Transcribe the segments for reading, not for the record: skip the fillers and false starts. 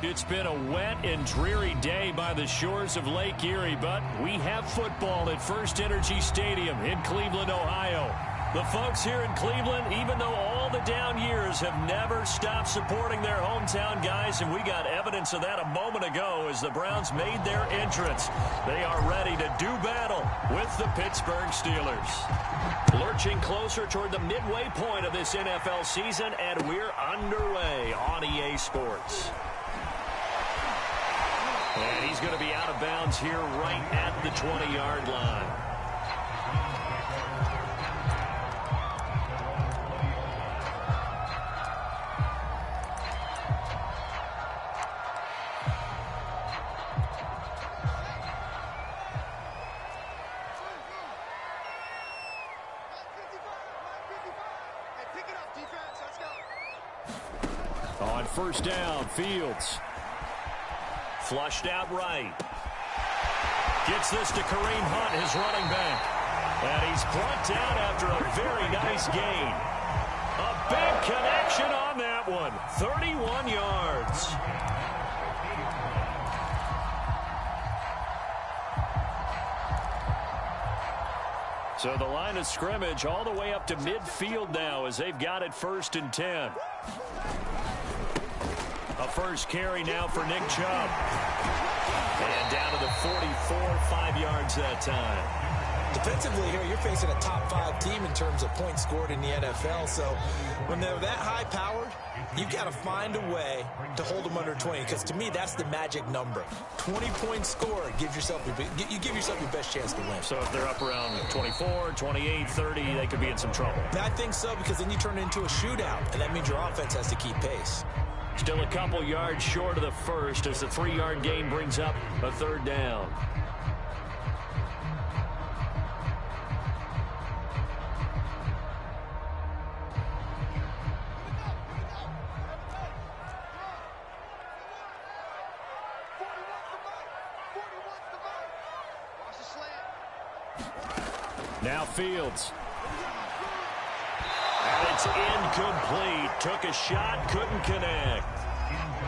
It's been a wet and dreary day by the shores of Lake Erie, but we have football at First Energy Stadium in Cleveland, Ohio. The folks here in Cleveland, even though all the down years, have never stopped supporting their hometown guys, and we got evidence of that a moment ago as the Browns made their entrance. They are ready to do battle with the Pittsburgh Steelers. Lurching closer toward the midway point of this NFL season, and we're underway on EA Sports. And he's going to be out of bounds here right at the 20-yard line. On first down, Fields. Flushed out right. Gets this to Kareem Hunt, his running back. And he's plucked out after a very nice gain. A big connection on that one. 31 yards. So the line of scrimmage all the way up to midfield now as they've got it 1st and 10. A first carry now for Nick Chubb. And down to the 44, 5 yards that time. Defensively here, you're facing a top 5 team in terms of points scored in the NFL. So when they're that high-powered, you've got to find a way to hold them under 20. Because to me, that's the magic number. 20 points scored, you give yourself your best chance to win. So if they're up around 24, 28, 30, they could be in some trouble. I think so, because then you turn it into a shootout, and that means your offense has to keep pace. Still a couple yards short of the first as the 3-yard gain brings up a 3rd down. Now Fields. And it's incomplete. Took a shot, couldn't connect.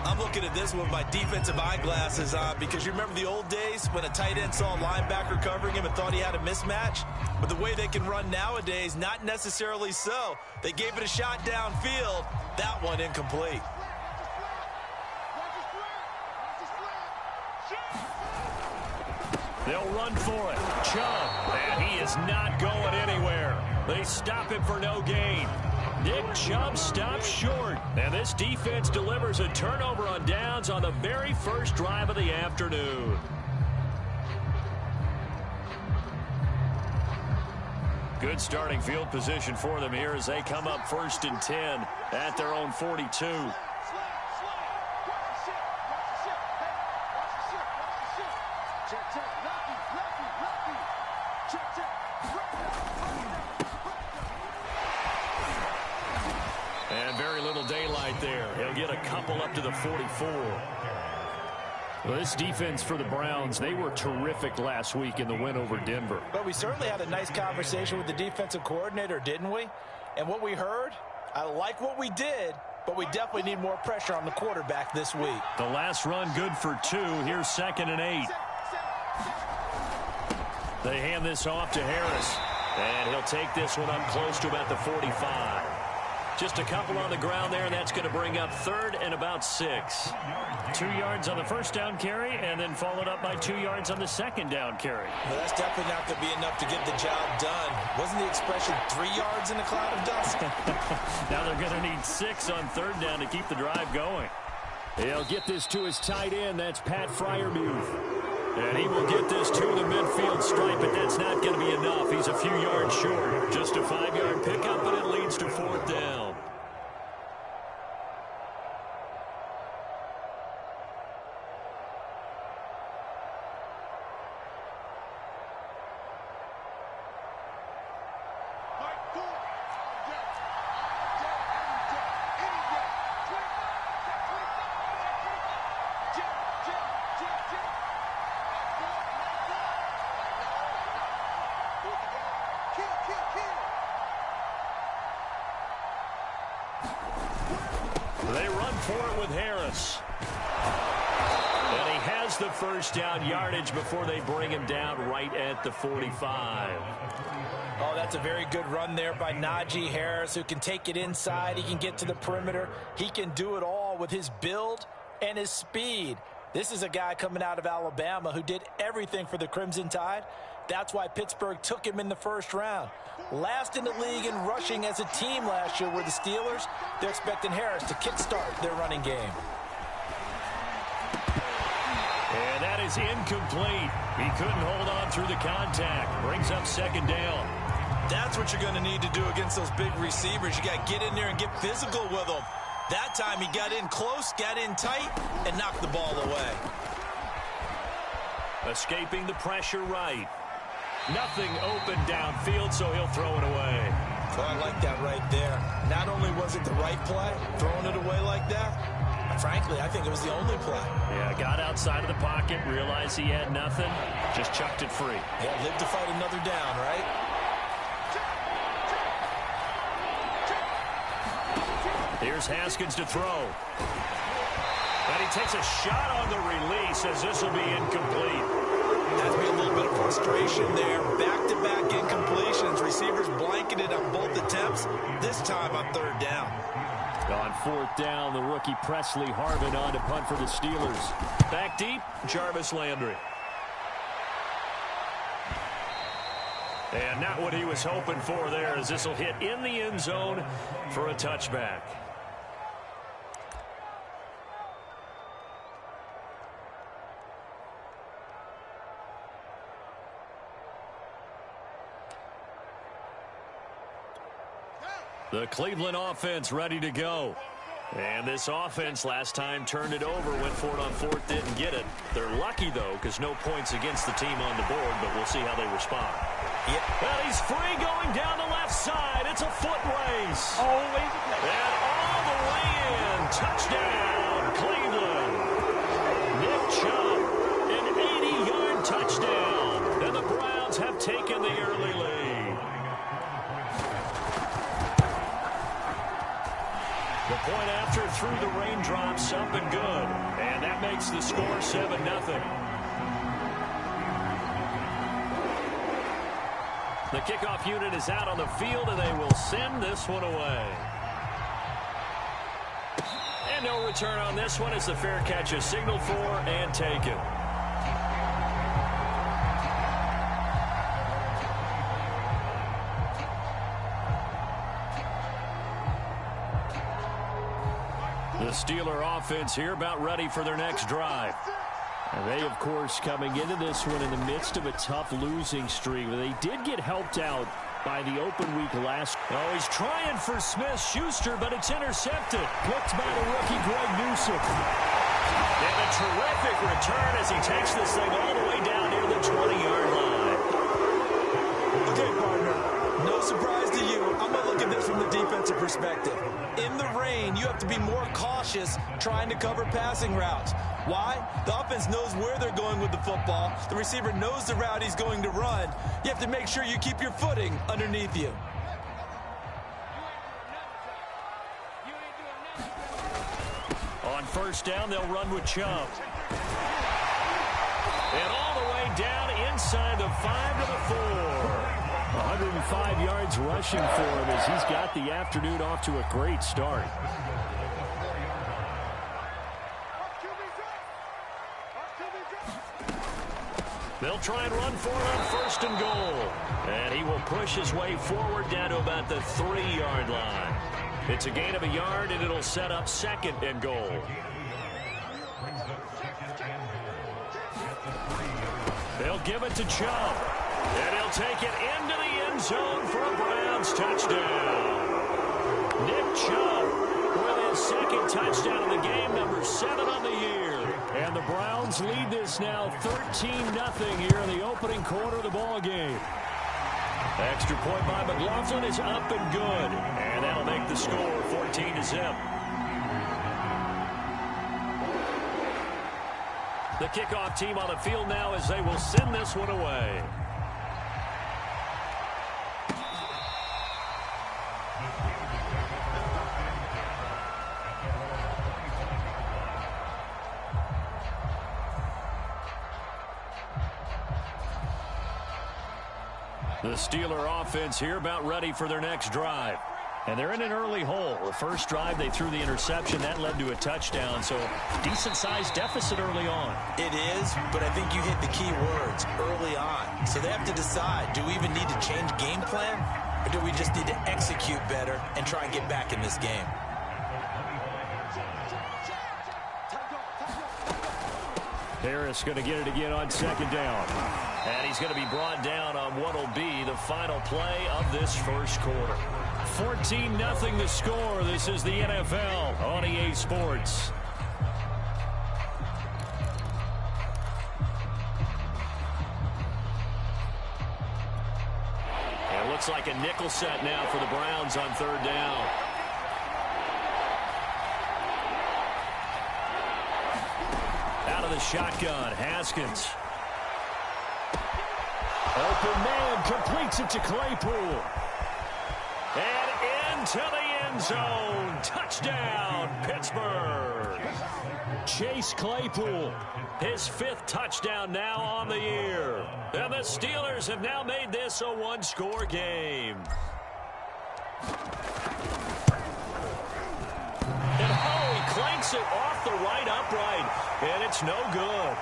I'm looking at this with my defensive eyeglasses on because you remember the old days when a tight end saw a linebacker covering him and thought he had a mismatch? But the way they can run nowadays, not necessarily so. They gave it a shot downfield. That one incomplete. They'll run for it. Chubb, and he is not going anywhere. They stop him for no gain. Nick Chubb stops short, and this defense delivers a turnover on downs on the very first drive of the afternoon. Good starting field position for them here as they come up 1st and 10 at their own 42. And very little daylight there. He'll get a couple up to the 44. Well, this defense for the Browns, they were terrific last week in the win over Denver. But we certainly had a nice conversation with the defensive coordinator, didn't we? And what we heard, I like what we did, but we definitely need more pressure on the quarterback this week. The last run good for 2. Here's 2nd and 8. They hand this off to Harris. And he'll take this one up close to about the 45. Just a couple on the ground there, and that's going to bring up 3rd and about 6. 2 yards on the first down carry, and then followed up by 2 yards on the second down carry. Well, that's definitely not going to be enough to get the job done. Wasn't the expression 3 yards in a cloud of dust? Now they're going to need 6 on 3rd down to keep the drive going. He'll get this to his tight end. That's Pat Freiermuth. And he will get this to the midfield stripe, but that's not going to be enough. He's a few yards short. Just a 5-yard pickup, but it leads to 4th down. They run for it with Harris. gets the first down yardage before they bring him down right at the 45. Oh, that's a very good run there by Najee Harris, who can take it inside. He can get to the perimeter. He can do it all with his build and his speed. This is a guy coming out of Alabama who did everything for the Crimson Tide. That's why Pittsburgh took him in the first round. Last in the league in rushing as a team last year were the Steelers. They're expecting Harris to kickstart their running game. And that is incomplete. He couldn't hold on through the contact. Brings up second down. That's what you're going to need to do against those big receivers. You got to get in there and get physical with them. That time he got in close, got in tight, and knocked the ball away. Escaping the pressure right. Nothing open downfield, so he'll throw it away. So I like that right there. Not only was it the right play, throwing it away like that, frankly, I think it was the only play. Yeah, got outside of the pocket, realized he had nothing, just chucked it free. Yeah, live to fight another down, right? Here's Haskins to throw. And he takes a shot on the release as this will be incomplete. Has been a little bit of frustration there. Back-to-back incompletions. Receivers blanketed on both attempts, this time on third down. On fourth down, the rookie Presley Harvin on to punt for the Steelers. Back deep, Jarvis Landry. And not what he was hoping for there, as this will hit in the end zone for a touchback. The Cleveland offense ready to go. And this offense last time turned it over, went for it on fourth, didn't get it. They're lucky, though, because no points against the team on the board, but we'll see how they respond. Yep. Well, he's free going down the left side. It's a foot race. Always. And all the way in. Touchdown, Cleveland. Nick Chubb, an 80-yard touchdown. And the Browns have taken the early lead. The point after through the raindrops, up and good. And that makes the score 7-0. The kickoff unit is out on the field, and they will send this one away. And no return on this one as the fair catch is signaled for and taken. The Steeler offense here about ready for their next drive. And they, of course, coming into this one in the midst of a tough losing streak. They did get helped out by the open week last. Oh, he's trying for Smith-Schuster, but it's intercepted. Picked by the rookie Greg Newsome. And a terrific return as he takes this thing all the way down near the 20-yard line. Okay, partner, no surprise to you. I'm going to look at this from the defensive perspective. In the rain, you have to be more cautious trying to cover passing routes. Why? The offense knows where they're going with the football. The receiver knows the route he's going to run. You have to make sure you keep your footing underneath you. On first down, they'll run with Chubb. And all the way down inside the 5 to the 4. 105 yards rushing for him as he's got the afternoon off to a great start. They'll try and run for it on first and goal. And he will push his way forward down to about the 3-yard line. It's a gain of a yard, and it'll set up second and goal. They'll give it to Chubb. And he'll take it into the end zone for a Browns touchdown. Nick Chubb with his second touchdown of the game, number 7 on the year. And the Browns lead this now 13-0 here in the opening quarter of the ball game. Extra point by McLaughlin is up and good. And that'll make the score 14-0. The kickoff team on the field now as they will send this one away. The Steeler offense here about ready for their next drive. And they're in an early hole. The first drive, they threw the interception. That led to a touchdown, so decent-sized deficit early on. It is, but I think you hit the key words, early on. So they have to decide, do we even need to change game plan, or do we just need to execute better and try and get back in this game? Harris going to get it again on second down. And he's going to be brought down on what will be the final play of this first quarter. 14-0 the score. This is the NFL on EA Sports. It looks like a nickel set now for the Browns on third down. Out of the shotgun, Haskins. Open man, completes it to Claypool. And into the end zone. Touchdown, Pittsburgh. Chase Claypool, his 5th touchdown now on the year. And the Steelers have now made this a one-score game. And he clanks it off the right upright, and it's no good.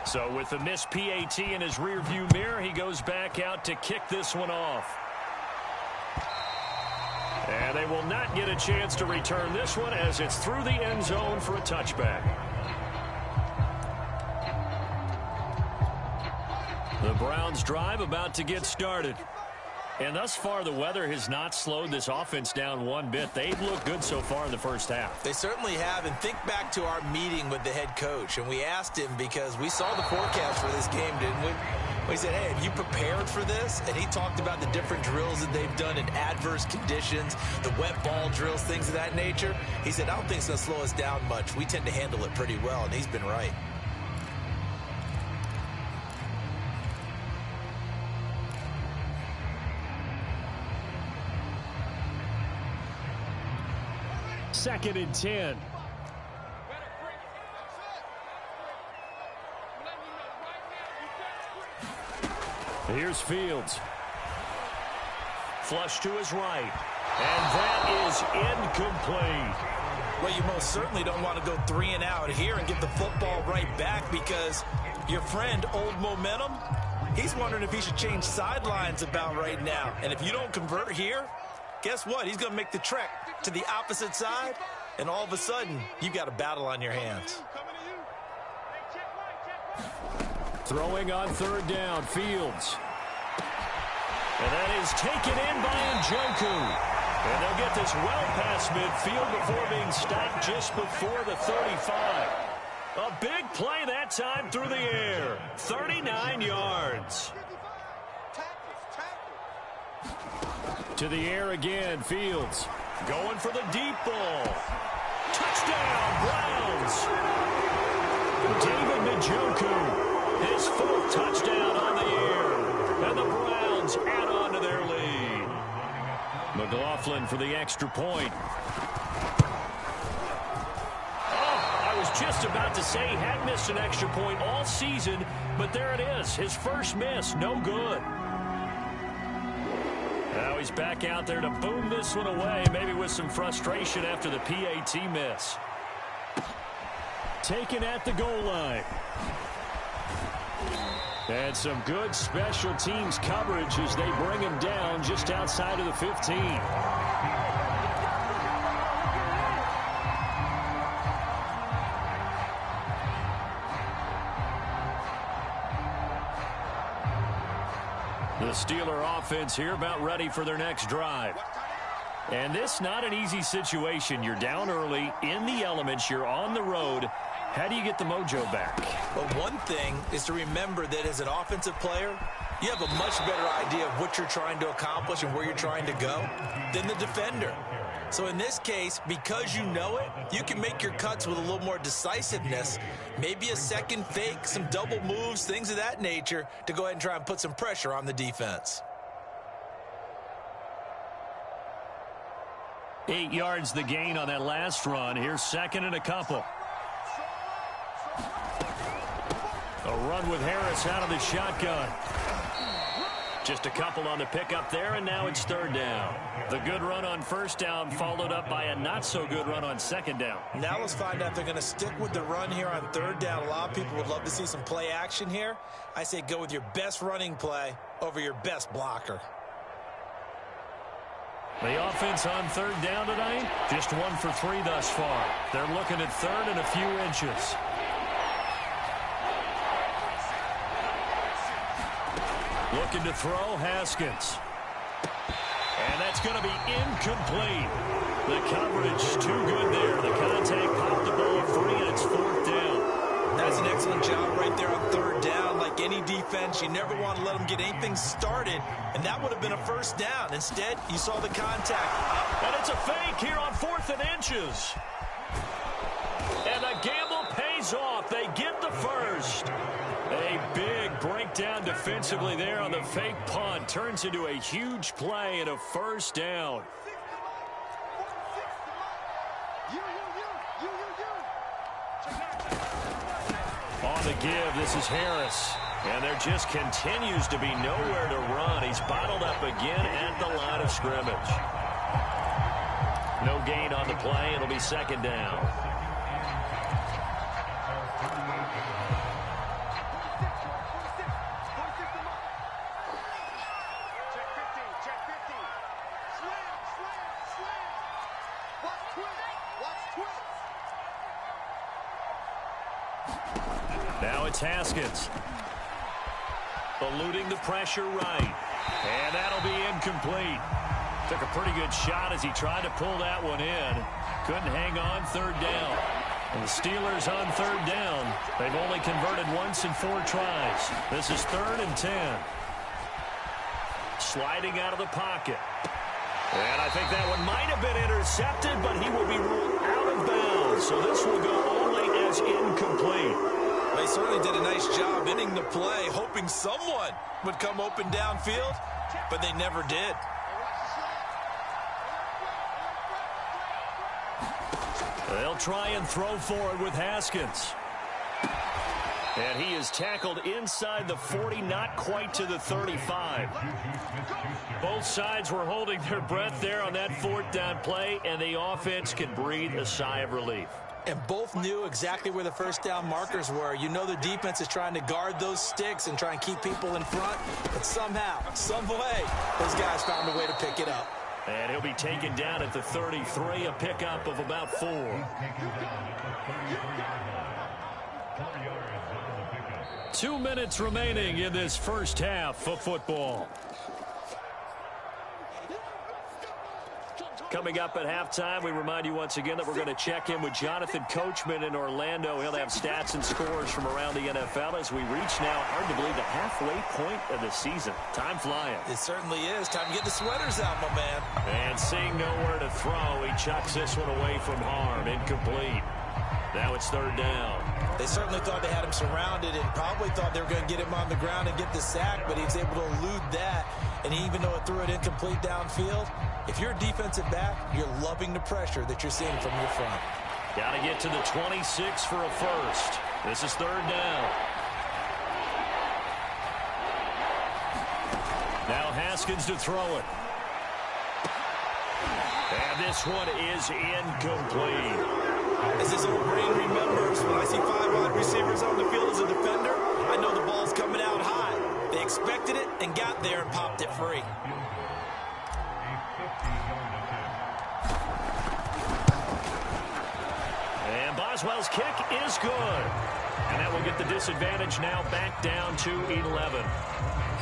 So with the missed PAT in his rearview mirror, he goes back out to kick this one off. And they will not get a chance to return this one as it's through the end zone for a touchback. The Browns drive about to get started. And thus far, the weather has not slowed this offense down one bit. They've looked good so far in the first half. They certainly have. And think back to our meeting with the head coach. And we asked him because we saw the forecast for this game, didn't we? We said, hey, have you prepared for this? And he talked about the different drills that they've done in adverse conditions, the wet ball drills, things of that nature. He said, I don't think it's going to slow us down much. We tend to handle it pretty well, and he's been right. Second and 10. Here's Fields. Flush to his right. And that is incomplete. Well, you most certainly don't want to go 3 and out here and get the football right back because your friend, Old Momentum, he's wondering if he should change sidelines about right now. And if you don't convert here, guess what? He's going to make the trek to the opposite side, and all of a sudden, you've got a battle on your hands. Throwing on third down, Fields. And that is taken in by Njoku. And they'll get this well past midfield before being stopped just before the 35. A big play that time through the air. 39 yards. To the air again, Fields. Going for the deep ball. Touchdown, Browns. David Njoku, his 4th touchdown on the year. And the Browns add on to their lead. McLaughlin for the extra point. I was just about to say he had missed an extra point all season, but there it is. His first miss, no good. Now he's back out there to boom this one away, maybe with some frustration after the PAT miss. Taken at the goal line. And some good special teams coverage as they bring him down just outside of the 15. The Steeler offense here about ready for their next drive. And this not an easy situation. You're down early, in the elements, you're on the road. How do you get the mojo back? Well, one thing is to remember that as an offensive player, you have a much better idea of what you're trying to accomplish and where you're trying to go than the defender. So in this case, because you know it, you can make your cuts with a little more decisiveness, maybe a second fake, some double moves, things of that nature, to go ahead and try and put some pressure on the defense. 8 yards the gain on that last run. Here's second and a couple. A run with Harris out of the shotgun. Just a couple on the pickup there, and now it's third down. The good run on first down followed up by a not-so-good run on second down. Now let's find out if they're going to stick with the run here on third down. A lot of people would love to see some play action here. I say go with your best running play over your best blocker. The offense on third down tonight, just 1 for 3 thus far. They're looking at third and a few inches. Looking to throw, Haskins. And that's going to be incomplete. The coverage too good there. The contact popped the ball free, and it's fourth down. That's an excellent job right there on third down. Like any defense, you never want to let them get anything started, and that would have been a first down. Instead, you saw the contact. And it's a fake here on 4th and inches. And the gamble pays off. They get the first. A big breakdown defensively there on the fake punt. Turns into a huge play and a first down. On the give, this is Harris. And there just continues to be nowhere to run. He's bottled up again at the line of scrimmage. No gain on the play. It'll be second down. Now it's Haskins. Eluding the pressure right. And that'll be incomplete. Took a pretty good shot as he tried to pull that one in. Couldn't hang on third down. And the Steelers on third down. They've only converted once in 4 tries. This is 3rd and 10. Sliding out of the pocket. And I think that one might have been intercepted, but he will be ruled out of bounds. So this will go only as incomplete. They certainly did a nice job ending the play, hoping someone would come open downfield, but they never did. They'll try and throw forward with Haskins. And he is tackled inside the 40, not quite to the 35. Both sides were holding their breath there on that 4th down play, and the offense can breathe a sigh of relief. And both knew exactly where the first down markers were. You know the defense is trying to guard those sticks and try and keep people in front. But somehow, some way, those guys found a way to pick it up. And he'll be taken down at the 33, a pickup of about 4. 2 minutes remaining in this first half of football. Coming up at halftime, we remind you once again that we're going to check in with Jonathan Coachman in Orlando. He'll have stats and scores from around the NFL as we reach now, hard to believe, the halfway point of the season. Time flying. It certainly is. Time to get the sweaters out, my man. And seeing nowhere to throw, he chucks this one away from harm. Incomplete. Now it's third down. They certainly thought they had him surrounded and probably thought they were going to get him on the ground and get the sack, but he was able to elude that. And even though it threw it incomplete downfield, if you're a defensive back, you're loving the pressure that you're seeing from your front. Got to get to the 26 for a first. This is third down. Now Haskins to throw it. And this one is incomplete. As this old brain remembers, when I see 5 wide receivers on the field as a defender, I know the ball's coming out high. They expected it and got there and popped it free. And Boswell's kick is good. And that will get the disadvantage now back down to 11.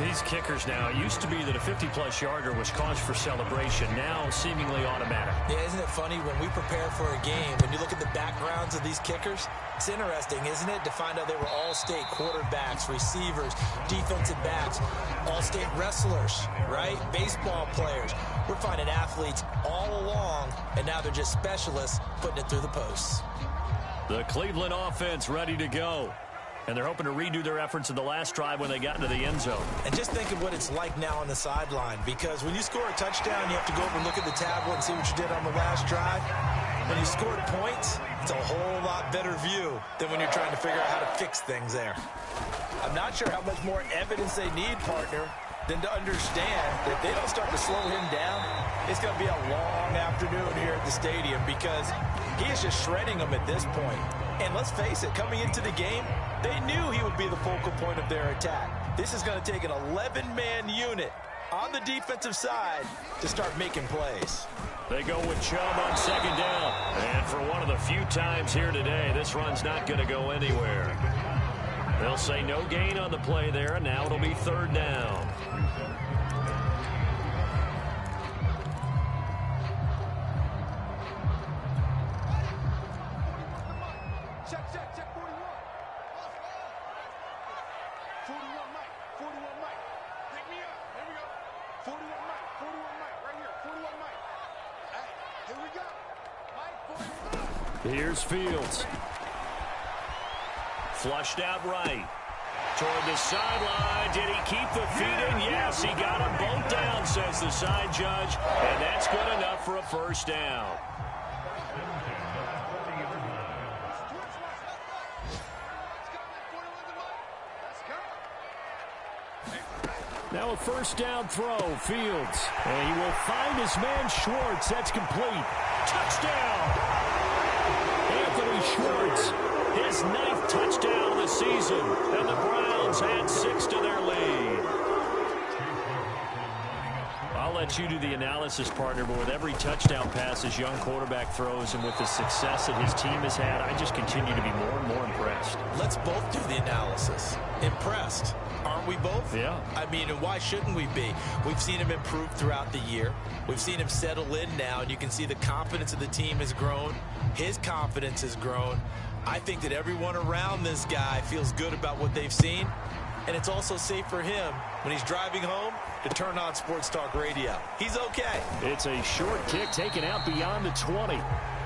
These kickers now, it used to be that a 50-plus yarder was cause for celebration. Now seemingly automatic. Yeah, isn't it funny when we prepare for a game, when you look at the backgrounds of these kickers, it's interesting, isn't it, to find out they were all-state quarterbacks, receivers, defensive backs, all-state wrestlers, right? Baseball players. We're finding athletes all along, and now they're just specialists putting it through the posts. The Cleveland offense ready to go. And they're hoping to redo their efforts in the last drive when they got into the end zone. And just think of what it's like now on the sideline, because when you score a touchdown, you have to go over and look at the tablet and see what you did on the last drive. When you scored points, it's a whole lot better view than when you're trying to figure out how to fix things there. I'm not sure how much more evidence they need, partner, than to understand that if they don't start to slow him down, it's going to be a long afternoon here at the stadium, because he is just shredding them at this point. And let's face it, coming into the game, they knew he would be the focal point of their attack. This is going to take an 11-man unit on the defensive side to start making plays. They go with Chubb on second down. And for one of the few times here today, this run's not going to go anywhere. They'll say no gain on the play there, and now it'll be third down. Here's Fields. Flushed out right. Toward the sideline. Did he keep the feet in? Yes, he got them both down, says the side judge. And that's good enough for a first down. Now a first down throw. Fields. And he will find his man Schwartz. That's complete. Touchdown! Anthony Schwartz, his 9th touchdown of the season, and the Browns add 6 to their lead. I'll let you do the analysis, partner, but with every touchdown pass his young quarterback throws and with the success that his team has had, I just continue to be more and more impressed. Let's both do the analysis. Impressed. Aren't we both? Yeah. I mean, and why shouldn't we be? We've seen him improve throughout the year. We've seen him settle in now, and you can see the confidence of the team has grown. His confidence has grown. I think that everyone around this guy feels good about what they've seen, and it's also safe for him when he's driving home to turn on Sports Talk Radio. He's okay. It's a short kick taken out beyond the 20,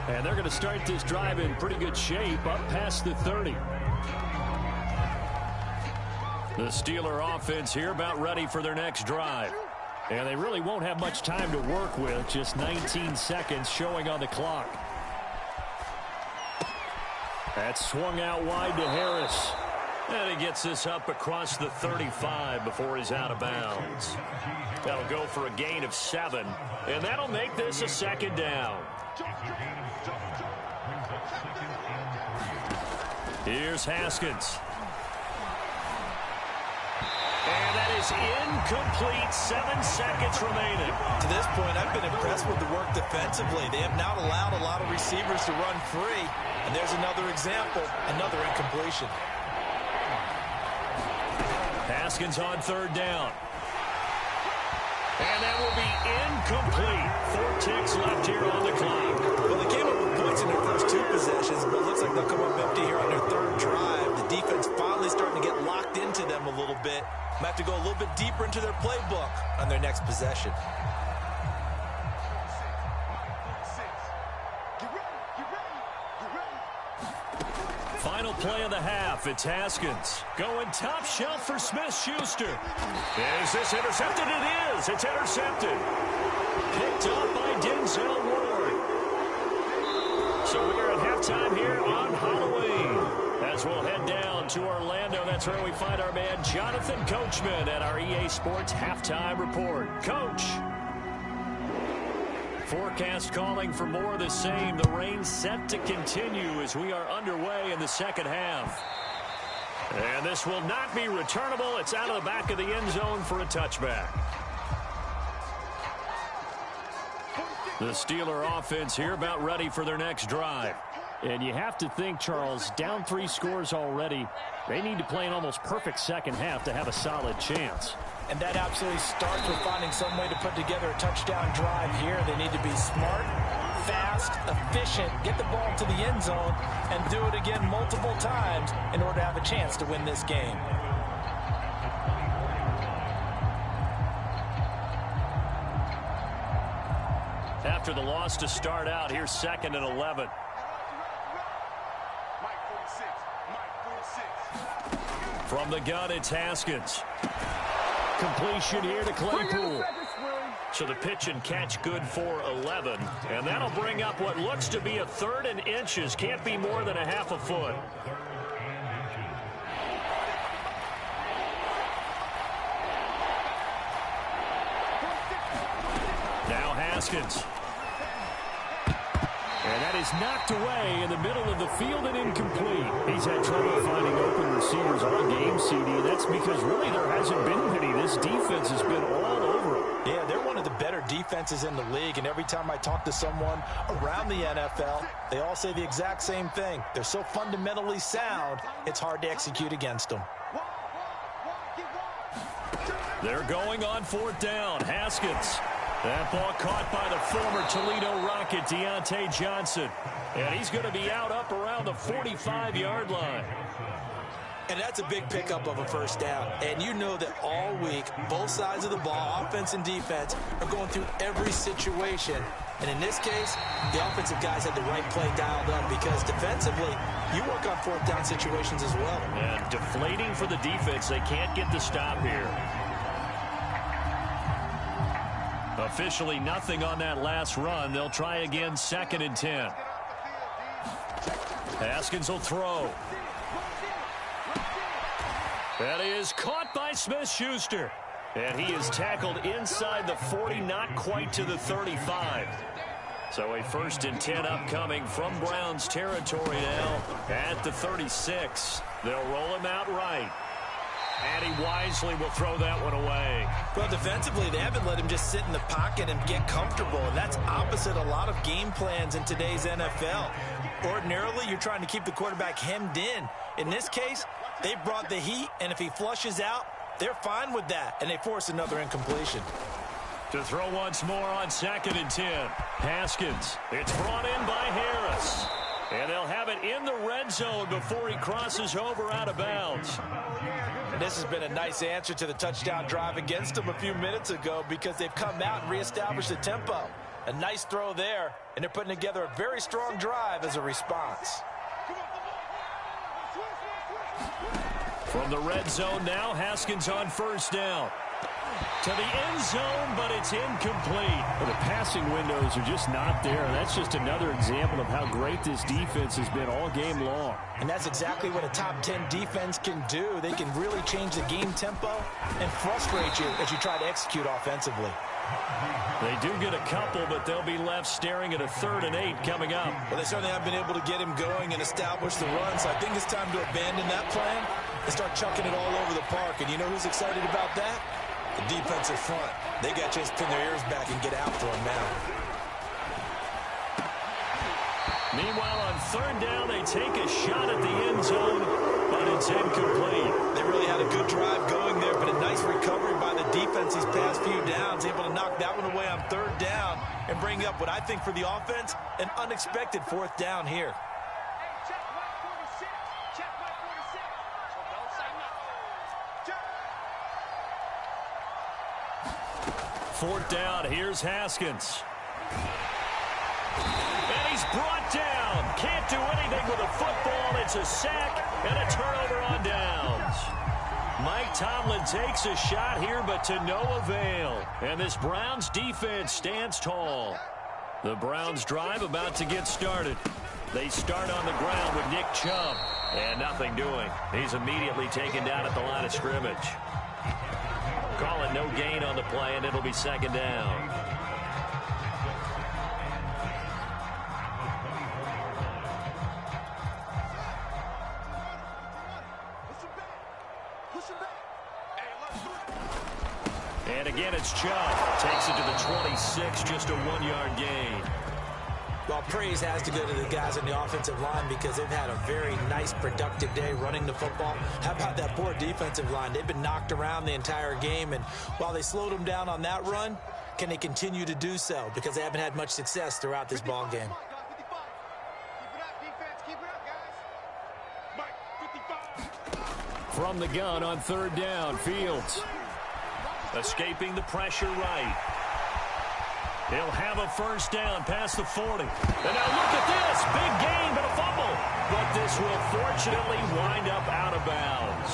and they're going to start this drive in pretty good shape up past the 30. The Steeler offense here about ready for their next drive. And they really won't have much time to work with, just 19 seconds showing on the clock. That's swung out wide to Harris. And he gets this up across the 35 before he's out of bounds. That'll go for a gain of 7. And that'll make this a second down. Here's Haskins. And that is incomplete. 7 seconds remaining. To this point, I've been impressed with the work defensively. They have not allowed a lot of receivers to run free. And there's another example, another incompletion. Haskins on third down. And that will be incomplete. 4 ticks left here on the clock. Well, they came up with points in their first 2 possessions, but it looks like they'll come up empty here on their third drive. The defense finally starting to get locked into them a little bit. Might have to go a little bit deeper into their playbook on their next possession. Final play of the half. It's Haskins going top shelf for Smith-Schuster. Is this intercepted? It is. It's intercepted. Picked up by Denzel Ward. So we're at halftime here on Halloween. As we'll head down to Orlando, that's where we find our man Jonathan Coachman at our EA Sports Halftime Report. Coach. Forecast calling for more of the same. The rain set to continue as we are underway in the second half. And this will not be returnable. It's out of the back of the end zone for a touchback. The Steeler offense here about ready for their next drive. And you have to think, Charles, down 3 scores already. They need to play an almost perfect second half to have a solid chance. And that absolutely starts with finding some way to put together a touchdown drive here. They need to be smart, fast, efficient, get the ball to the end zone, and do it again multiple times in order to have a chance to win this game. After the loss to start out, here's 2nd and 11. From the gun, it's Haskins. Completion here to Claypool. So the pitch and catch good for 11. And that'll bring up what looks to be a 3rd and inches. Can't be more than a half a foot. Now Haskins. And that is knocked away in the middle of the field and incomplete. He's had trouble finding open receivers all game, CD, and that's because really there hasn't been many. This defense has been all over him. Yeah, they're one of the better defenses in the league, and every time I talk to someone around the NFL, they all say the exact same thing. They're so fundamentally sound, it's hard to execute against them. They're going on 4th down. Haskins. That ball caught by the former Toledo Rocket, Deontay Johnson. And he's going to be out up around the 45-yard line. And that's a big pickup of a 1st down. And you know that all week, both sides of the ball, offense and defense, are going through every situation. And in this case, the offensive guys had the right play dialed up because defensively, you work on 4th down situations as well. And deflating for the defense. They can't get the stop here. Officially nothing on that last run. They'll try again 2nd and 10. Haskins will throw. That is caught by Smith-Schuster. And he is tackled inside the 40, not quite to the 35. So a 1st and 10 upcoming from Browns territory now at the 36. They'll roll him out right. And he wisely will throw that one away. Well, defensively, they haven't let him just sit in the pocket and get comfortable. And that's opposite a lot of game plans in today's NFL. Ordinarily, you're trying to keep the quarterback hemmed in. In this case, they brought the heat, and if he flushes out, they're fine with that. And they force another incompletion. To throw once more on 2nd and 10. Haskins. It's brought in by Harris. And they'll have it in the red zone before he crosses over out of bounds. And this has been a nice answer to the touchdown drive against them a few minutes ago because they've come out and reestablished the tempo. A nice throw there, and they're putting together a very strong drive as a response. From the red zone now, Haskins on 1st down. To the end zone, but it's incomplete. Well, the passing windows are just not there. That's just another example of how great this defense has been all game long. And that's exactly what a top 10 defense can do. They can really change the game tempo and frustrate you as you try to execute offensively. They do get a couple, but they'll be left staring at a 3rd and 8 coming up. Well, they certainly have been able to get him going and establish the run, so I think it's time to abandon that plan and start chucking it all over the park. And you know who's excited about that? The defensive front. They got to just pin their ears back and get after him now. Meanwhile, on 3rd down, they take a shot at the end zone, but it's incomplete. They really had a good drive going there, but a nice recovery by the defense these past few downs, able to knock that one away on 3rd down and bring up what I think for the offense, an unexpected 4th down here. 4th down, here's Haskins. And he's brought down. Can't do anything with a football. It's a sack and a turnover on downs. Mike Tomlin takes a shot here, but to no avail. And this Browns defense stands tall. The Browns drive about to get started. They start on the ground with Nick Chubb. And nothing doing. He's immediately taken down at the line of scrimmage. Call it no gain on the play, and it'll be 2nd down. And again, it's Chubb. Takes it to the 26, just a 1-yard gain. Well, praise has to go to the guys on the offensive line because they've had a very nice, productive day running the football. How about that poor defensive line? They've been knocked around the entire game, and while they slowed them down on that run, can they continue to do so? Because they haven't had much success throughout this ball game. From the gun on 3rd down, Fields. Escaping the pressure right. He'll have a first down past the 40. And now look at this. Big gain, but a fumble. But this will fortunately wind up out of bounds.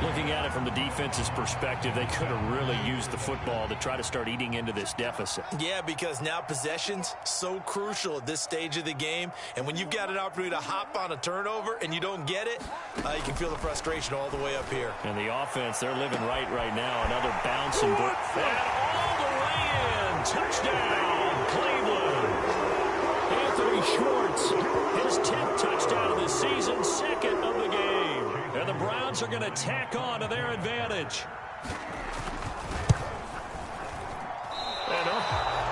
Looking at it from the defense's perspective, they could have really used the football to try to start eating into this deficit. Yeah, because now possession's so crucial at this stage of the game. And when you've got an opportunity to hop on a turnover and you don't get it, you can feel the frustration all the way up here. And the offense, they're living right now. Another bounce and all the way in. Touchdown, Cleveland. Anthony Schwartz, his 10th touchdown of the season, second of the game. And the Browns are going to tack on to their advantage. And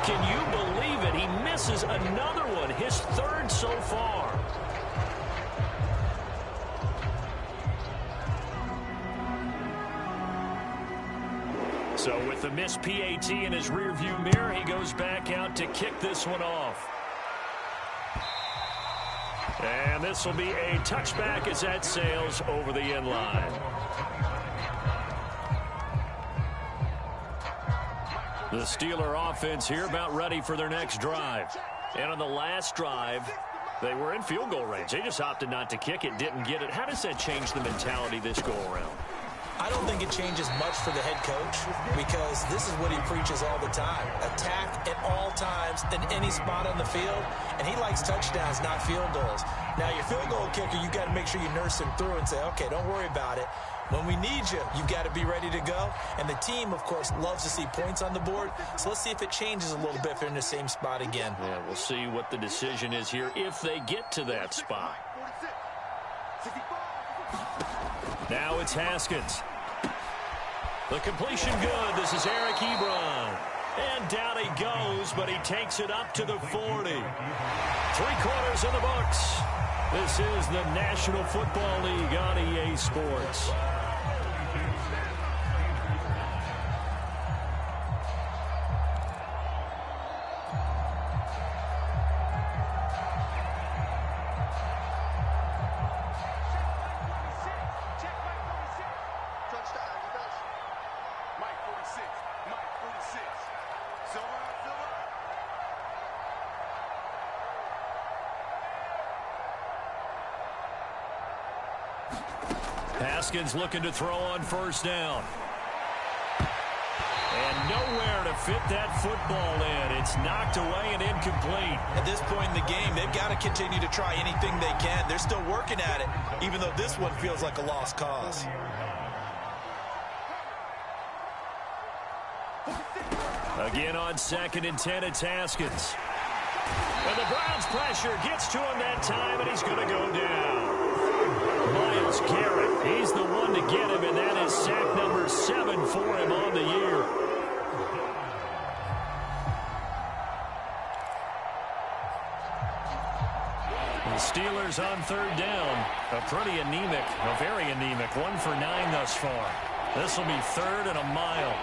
can you believe it? He misses another one, his third so far. So with the missed PAT in his rearview mirror, he goes back out to kick this one off. And this will be a touchback as that sails over the end line. The Steeler offense here about ready for their next drive. And on the last drive, they were in field goal range. They just opted not to kick it, didn't get it. How does that change the mentality this go around? I don't think it changes much for the head coach because this is what he preaches all the time. Attack at all times in any spot on the field, and he likes touchdowns, not field goals. Now, your field goal kicker, you've got to make sure you nurse him through and say, okay, don't worry about it. When we need you, you've got to be ready to go. And the team, of course, loves to see points on the board. So let's see if it changes a little bit if they're in the same spot again. Yeah, we'll see what the decision is here if they get to that spot. Now it's Haskins. The completion good. This is Eric Ebron. And down he goes, but he takes it up to the 40. 3/4 in the books. This is the National Football League on EA Sports. Haskins looking to throw on first down. And nowhere to fit that football in. It's knocked away and incomplete. At this point in the game, they've got to continue to try anything they can. They're still working at it, even though this one feels like a lost cause. Again on 2nd and 10, it's Haskins. And the Browns pressure gets to him that time, and he's going to go down. Myles Garrett, he's the one to get him, and that is sack number 7 for him on the year. The Steelers on 3rd down. A pretty anemic, a very anemic, 1 for 9 thus far. This will be 3rd and a mile.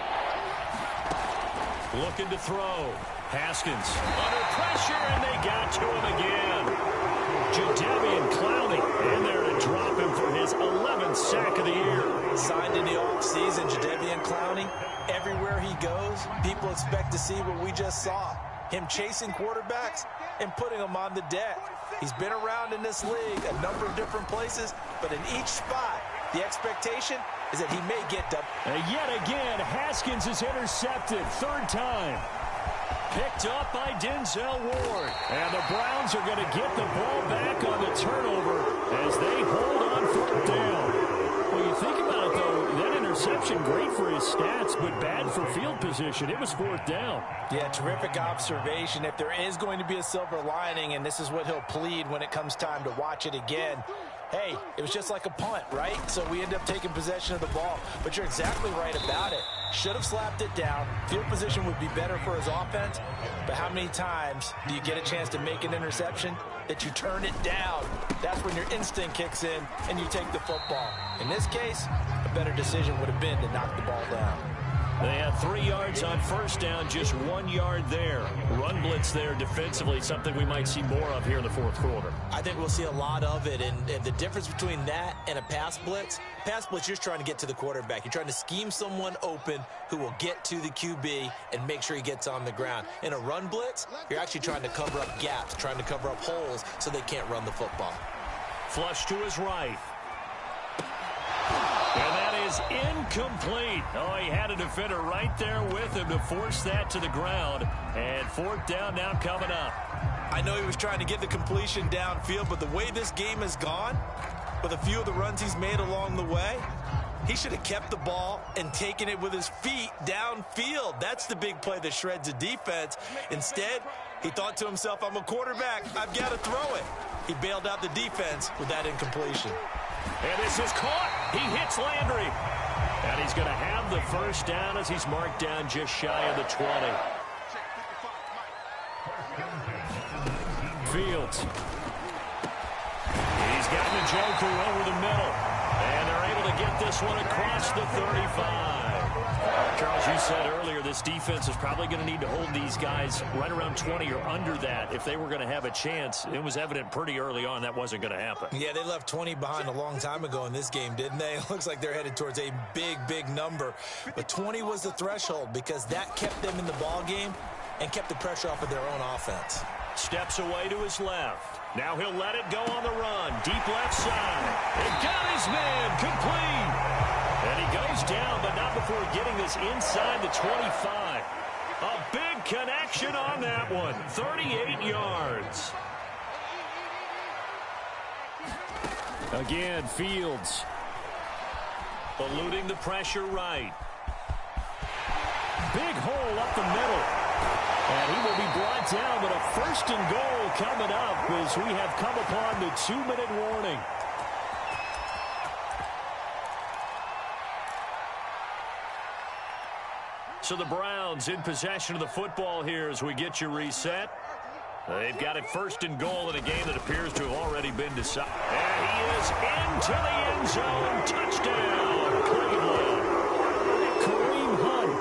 Looking to throw. Haskins under pressure, and they got to him again. Jadeveon Clowney in there to drop him for his 11th sack of the year. Signed in the offseason, Jadeveon Clowney, everywhere he goes, people expect to see what we just saw. Him chasing quarterbacks and putting them on the deck. He's been around in this league a number of different places, but in each spot, the expectation is that he may get double. Yet again, Haskins is intercepted, 3rd time. Picked up by Denzel Ward. And the Browns are going to get the ball back on the turnover as they hold on 4th down. Well, you think about it, though, that interception, great for his stats, but bad for field position. It was 4th down. Yeah, terrific observation. If there is going to be a silver lining, and this is what he'll plead when it comes time to watch it again, hey, it was just like a punt, right? So we end up taking possession of the ball. But you're exactly right about it. Should have slapped it down. Field position would be better for his offense. But how many times do you get a chance to make an interception that you turn it down? That's when your instinct kicks in and you take the football. In this case, a better decision would have been to knock the ball down. They had 3 yards on first down, just 1 yard there. Run blitz there defensively, something we might see more of here in the fourth quarter. I think we'll see a lot of it, and the difference between that and a pass blitz, you're just trying to get to the quarterback. You're trying to scheme someone open who will get to the QB and make sure he gets on the ground. In a run blitz, you're actually trying to cover up gaps, trying to cover up holes so they can't run the football. Flush to his right. And that is incomplete. Oh, he had a defender right there with him to force that to the ground. And fourth down now coming up. I know he was trying to get the completion downfield, but the way this game has gone, with a few of the runs he's made along the way, he should have kept the ball and taken it with his feet downfield. That's the big play that shreds a defense. Instead, he thought to himself, I'm a quarterback. I've got to throw it. He bailed out the defense with that incompletion. And this is caught. He hits Landry. And he's going to have the first down as he's marked down just shy of the 20. Fields. He's got Njoku over the middle. And they're able to get this one across the 35. Charles, you said earlier this defense is probably going to need to hold these guys right around 20 or under that if they were going to have a chance. It was evident pretty early on that wasn't going to happen. Yeah, they left 20 behind a long time ago in this game, didn't they? It looks like they're headed towards a big, big number. But 20 was the threshold because that kept them in the ball game and kept the pressure off of their own offense. Steps away to his left. Now he'll let it go on the run. Deep left side. He got his man complete. And he goes down, but not before getting this inside the 25. A big connection on that one. 38 yards. Again, Fields. Eluding the pressure right. Big hole up the middle. And he will be brought down, but a first and goal coming up as we have come upon the 2-minute warning. So the Browns in possession of the football here as we get you reset. They've got it first and goal in a game that appears to have already been decided. And he is into the end zone. Touchdown, Cleveland. Kareem Hunt,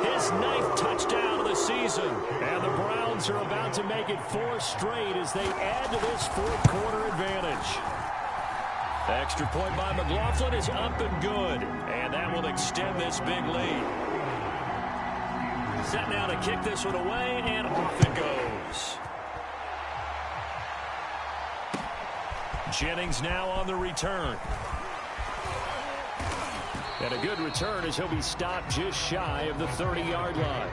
his 9th touchdown of the season. And the Browns are about to make it 4 straight as they add to this fourth quarter advantage. Extra point by McLaughlin is up and good. And that will extend this big lead. Set now to kick this one away, and off it goes. Jennings now on the return. And a good return as he'll be stopped just shy of the 30-yard line.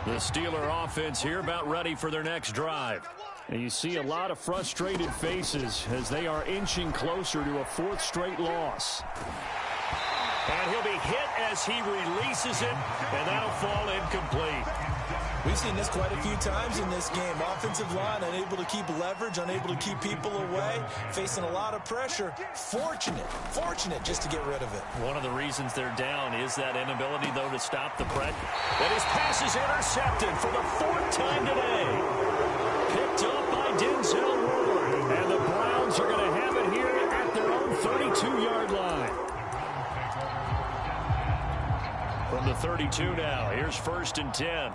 The Steeler offense here about ready for their next drive. And you see a lot of frustrated faces as they are inching closer to a 4th straight loss. And he'll be hit as he releases it, and that'll fall incomplete. We've seen this quite a few times in this game. Offensive line unable to keep leverage, unable to keep people away, facing a lot of pressure. Fortunate just to get rid of it. One of the reasons they're down is that inability, though, to stop the pressure. And his pass is intercepted for the 4th time today. Picked up by Denzel Ward. And the Browns are going to have it here at their own 32-yard line. From the 32 now, here's 1st and 10.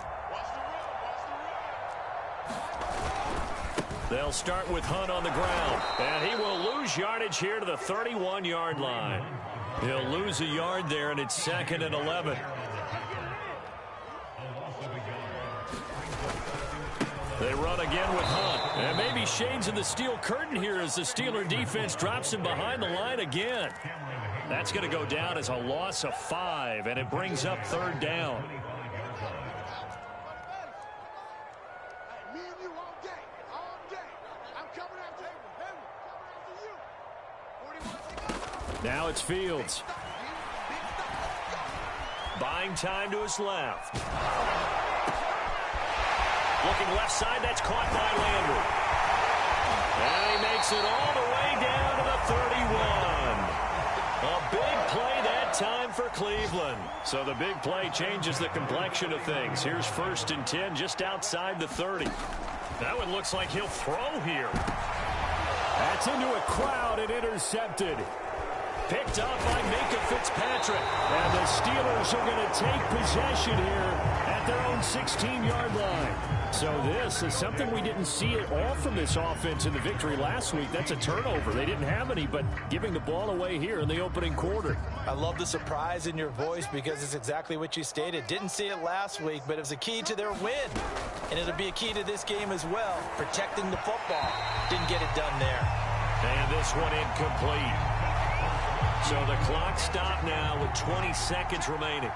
They'll start with Hunt on the ground, and he will lose yardage here to the 31-yard line. He'll lose a yard there, and it's 2nd and 11. They run again with Hunt, and maybe shades of the steel curtain here as the Steeler defense drops him behind the line again. That's going to go down as a loss of 5, and it brings up 3rd down. Now it's Fields. Buying time to his left. Looking left side, that's caught by Landry. And he makes it all the way down to the 31. A big play that time for Cleveland. So the big play changes the complexion of things. Here's 1st and 10 just outside the 30. That one looks like he'll throw here. That's into a crowd and intercepted. Picked up by Minka Fitzpatrick. And the Steelers are going to take possession here at their own 16-yard line. So this is something we didn't see at all from this offense in the victory last week. That's a turnover. They didn't have any, but giving the ball away here in the opening quarter. I love the surprise in your voice because it's exactly what you stated. Didn't see it last week, but it was a key to their win. And it'll be a key to this game as well, protecting the football. Didn't get it done there. And this one incomplete. So the clock stopped now with 20 seconds remaining.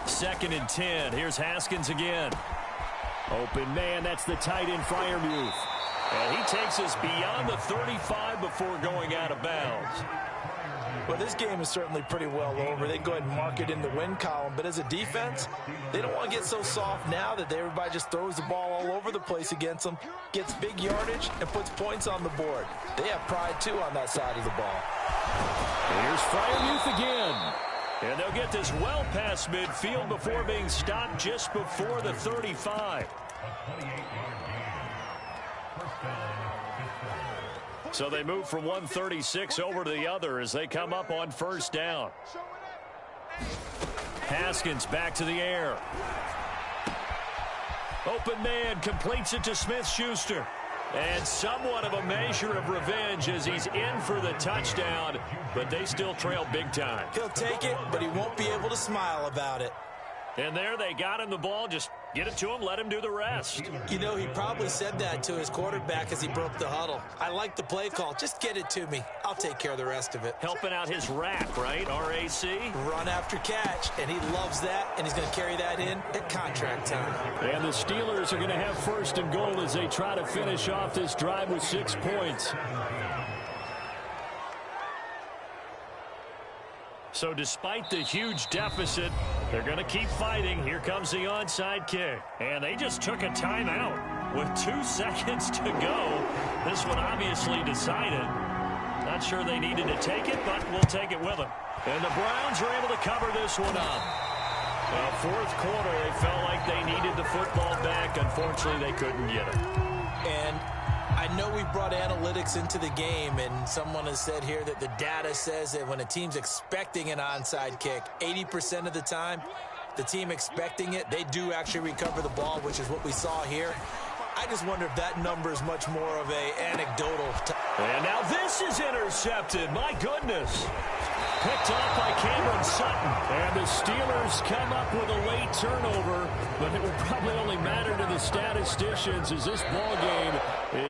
Second and 10. Here's Haskins again. Open man, that's the tight end Freiermuth. And he takes us beyond the 35 before going out of bounds. Well, this game is certainly pretty well over. They can go ahead and mark it in the win column. But as a defense, they don't want to get so soft now that everybody just throws the ball all over the place against them, gets big yardage, and puts points on the board. They have pride, too, on that side of the ball. Here's Freiermuth again. And they'll get this well past midfield before being stopped just before the 35. So they move from 136 over to the other as they come up on first down. Haskins back to the air. Open man completes it to Smith-Schuster. And somewhat of a measure of revenge as he's in for the touchdown, but they still trail big time. He'll take it, but he won't be able to smile about it. And there they got him the ball. Just get it to him, let him do the rest. You know, he probably said that to his quarterback as he broke the huddle. I like the play call. Just get it to me. I'll take care of the rest of it. Helping out his RAC, right? R-A-C? Run after catch, and he loves that, and he's going to carry that in at contract time. And the Steelers are going to have first and goal as they try to finish off this drive with 6 points. So despite the huge deficit, they're going to keep fighting. Here comes the onside kick. And they just took a timeout with 2 seconds to go. This one obviously decided. Not sure they needed to take it, but we'll take it with them. And the Browns are able to cover this one up. Well, fourth quarter, they felt like they needed the football back. Unfortunately, they couldn't get it. And I know we brought analytics into the game, and someone has said here that the data says that when a team's expecting an onside kick, 80% of the time, the team expecting it, they do actually recover the ball, which is what we saw here. I just wonder if that number is much more of a anecdotal. And now this is intercepted. My goodness. Picked off by Cameron Sutton. And the Steelers come up with a late turnover, but it will probably only matter to the statisticians as this ball game